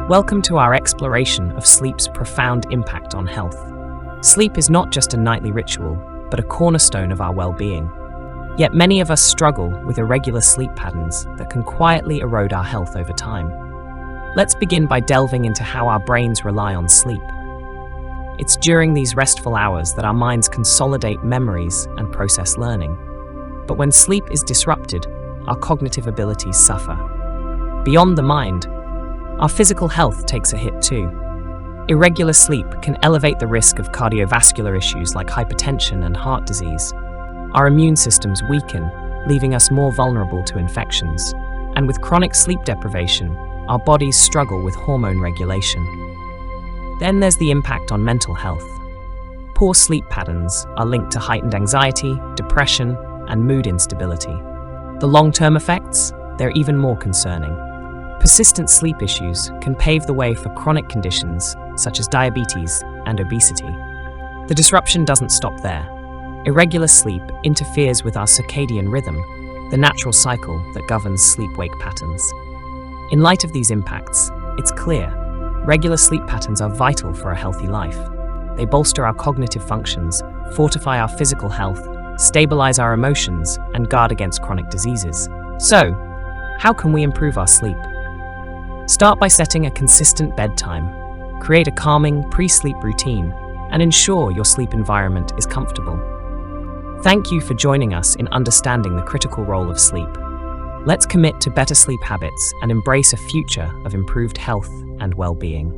Welcome to our exploration of sleep's profound impact on health. Sleep is not just a nightly ritual, but a cornerstone of our well-being. Yet many of us struggle with irregular sleep patterns that can quietly erode our health over time. Let's begin by delving into how our brains rely on sleep. It's during these restful hours that our minds consolidate memories and process learning. But when sleep is disrupted, our cognitive abilities suffer. Beyond the mind, our physical health takes a hit too. Irregular sleep can elevate the risk of cardiovascular issues like hypertension and heart disease. Our immune systems weaken, leaving us more vulnerable to infections. And with chronic sleep deprivation, our bodies struggle with hormone regulation. Then there's the impact on mental health. Poor sleep patterns are linked to heightened anxiety, depression, and mood instability. The long-term effects? They're even more concerning. Persistent sleep issues can pave the way for chronic conditions such as diabetes and obesity. The disruption doesn't stop there. Irregular sleep interferes with our circadian rhythm, the natural cycle that governs sleep-wake patterns. In light of these impacts, it's clear, regular sleep patterns are vital for a healthy life. They bolster our cognitive functions, fortify our physical health, stabilize our emotions, and guard against chronic diseases. So, how can we improve our sleep? Start by setting a consistent bedtime. Create a calming pre-sleep routine and ensure your sleep environment is comfortable. Thank you for joining us in understanding the critical role of sleep. Let's commit to better sleep habits and embrace a future of improved health and well-being.